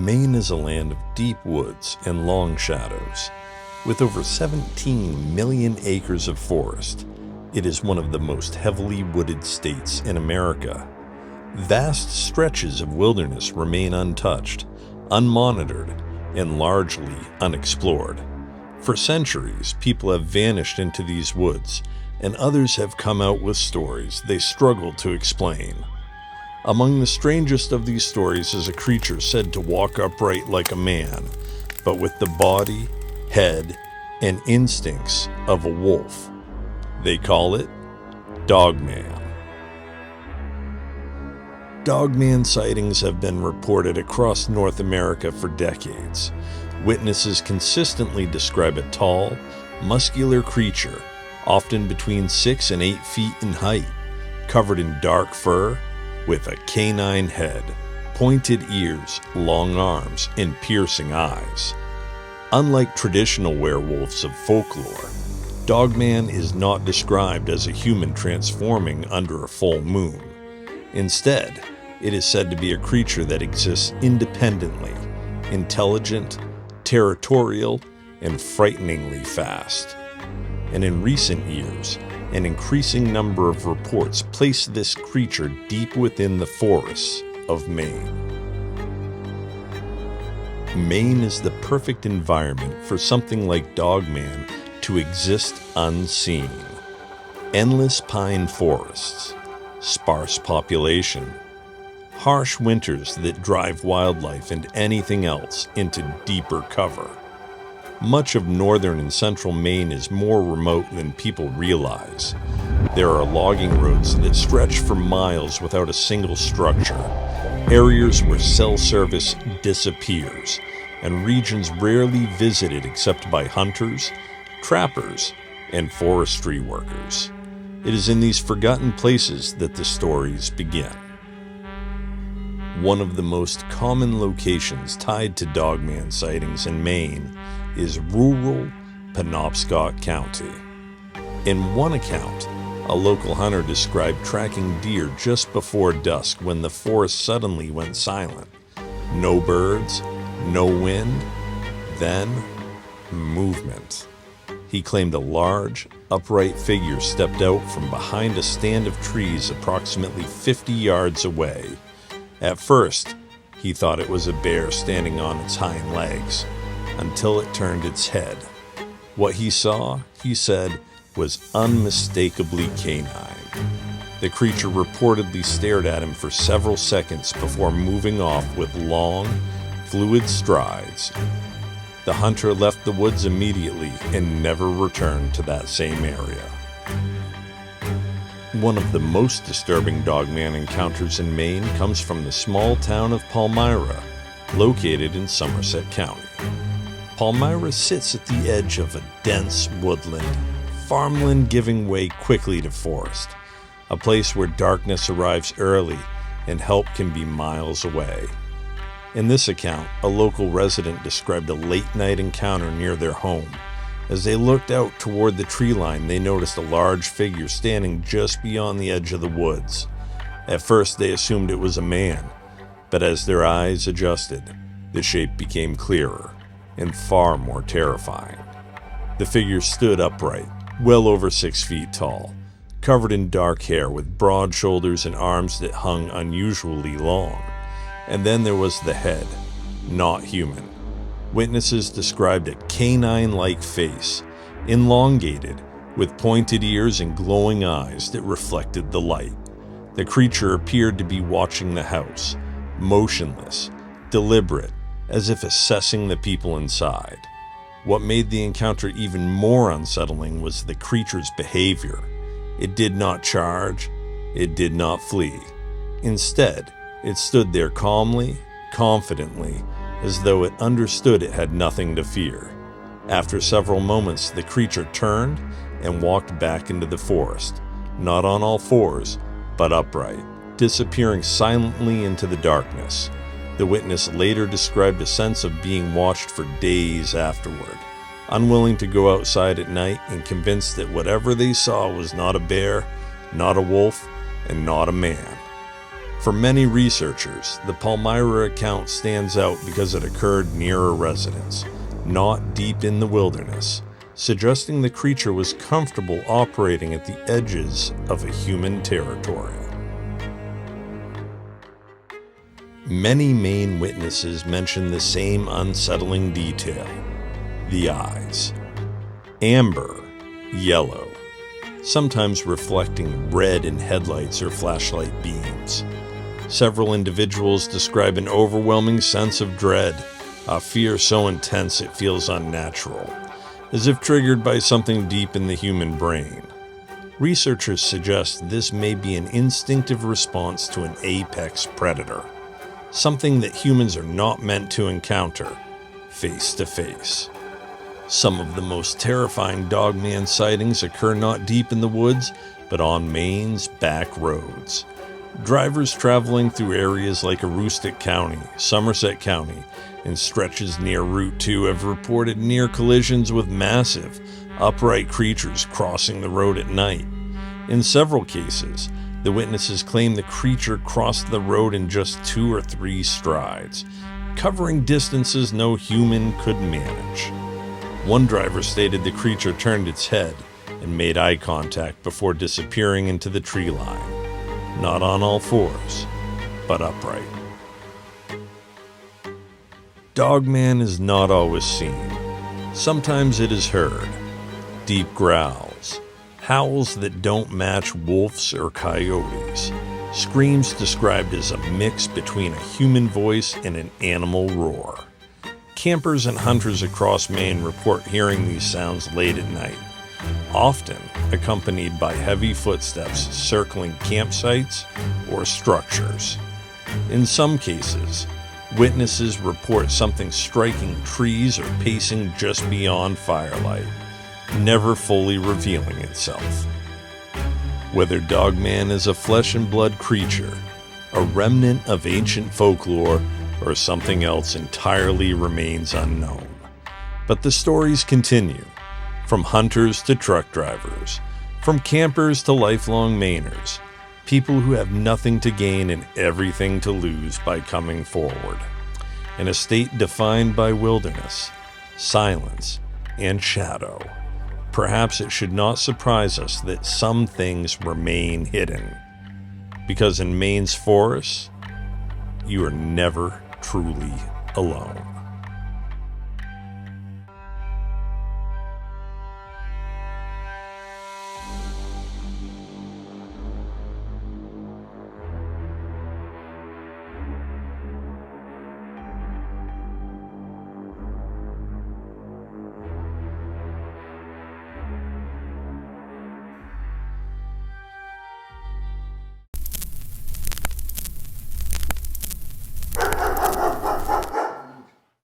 Maine is a land of deep woods and long shadows. With over 17 million acres of forest, it is one of the most heavily wooded states in America. Vast stretches of wilderness remain untouched, unmonitored, and largely unexplored. For centuries, people have vanished into these woods, and others have come out with stories they struggle to explain. Among the strangest of these stories is a creature said to walk upright like a man, but with the body, head, and instincts of a wolf. They call it Dogman. Dogman sightings have been reported across North America for decades. Witnesses consistently describe a tall, muscular creature, often between 6 and 8 feet in height, covered in dark fur, with a canine head, pointed ears, long arms, and piercing eyes. Unlike traditional werewolves of folklore, Dogman is not described as a human transforming under a full moon. Instead, it is said to be a creature that exists independently, intelligent, territorial, and frighteningly fast. And in recent years, an increasing number of reports place this creature deep within the forests of Maine. Maine is the perfect environment for something like Dogman to exist unseen. Endless pine forests, sparse population, harsh winters that drive wildlife and anything else into deeper cover. Much of northern and central Maine is more remote than people realize. There are logging roads that stretch for miles without a single structure, areas where cell service disappears, and regions rarely visited except by hunters, trappers, and forestry workers. It is in these forgotten places that the stories begin. One of the most common locations tied to Dogman sightings in Maine is rural Ponopskot County. In one account, a local hunter described tracking deer just before dusk when the forest suddenly went silent. No birds, no wind, then movement. He claimed a large, upright figure stepped out from behind a stand of trees approximately 50 yards away. At first, he thought it was a bear standing on its hind legs, until it turned its head. What he saw, he said, was unmistakably canine. The creature reportedly stared at him for several seconds before moving off with long, fluid strides. The hunter left the woods immediately and never returned to that same area. One of the most disturbing Dogman encounters in Maine comes from the small town of Palmyra, located in Somerset County. Palmyra sits at the edge of a dense woodland, farmland giving way quickly to forest, a place where darkness arrives early and help can be miles away. In this account, a local resident described a late-night encounter near their home. As they looked out toward the tree line, they noticed a large figure standing just beyond the edge of the woods. At first, they assumed it was a man, but as their eyes adjusted, the shape became clearer and far more terrifying. The figure stood upright, well over 6 feet tall, covered in dark hair with broad shoulders and arms that hung unusually long. And then there was the head, not human. Witnesses described a canine-like face, elongated, with pointed ears and glowing eyes that reflected the light. The creature appeared to be watching the house, motionless, deliberate, as if assessing the people inside. What made the encounter even more unsettling was the creature's behavior. It did not charge, it did not flee. Instead, it stood there calmly, confidently, as though it understood it had nothing to fear. After several moments, the creature turned and walked back into the forest, not on all fours, but upright, disappearing silently into the darkness. The witness later described a sense of being watched for days afterward, unwilling to go outside at night and convinced that whatever they saw was not a bear, not a wolf, and not a man. For many researchers, the Palmyra account stands out because it occurred near a residence, not deep in the wilderness, suggesting the creature was comfortable operating at the edges of a human territory. Many Maine witnesses mention the same unsettling detail: the eyes. Amber, yellow, sometimes reflecting red in headlights or flashlight beams. Several individuals describe an overwhelming sense of dread, a fear so intense it feels unnatural, as if triggered by something deep in the human brain. Researchers suggest this may be an instinctive response to an apex predator, something that humans are not meant to encounter face to face. Some of the most terrifying Dogman sightings occur not deep in the woods, but on Maine's back roads. Drivers traveling through areas like Aroostook County, Somerset County, and stretches near Route 2 have reported near collisions with massive, upright creatures crossing the road at night. In several cases, the witnesses claim the creature crossed the road in just 2 or 3 strides, covering distances no human could manage. One driver stated the creature turned its head and made eye contact before disappearing into the tree line. Not on all fours, but upright. Dogman is not always seen. Sometimes it is heard. Deep growls, howls that don't match wolves or coyotes, screams described as a mix between a human voice and an animal roar. Campers and hunters across Maine report hearing these sounds late at night, often accompanied by heavy footsteps circling campsites or structures. In some cases, witnesses report something striking trees or pacing just beyond firelight, never fully revealing itself. Whether Dogman is a flesh and blood creature, a remnant of ancient folklore, or something else entirely remains unknown. But the stories continue, from hunters to truck drivers, from campers to lifelong Mainers, people who have nothing to gain and everything to lose by coming forward. In a state defined by wilderness, silence, and shadow, perhaps it should not surprise us that some things remain hidden. Because in Maine's forests, you are never truly alone.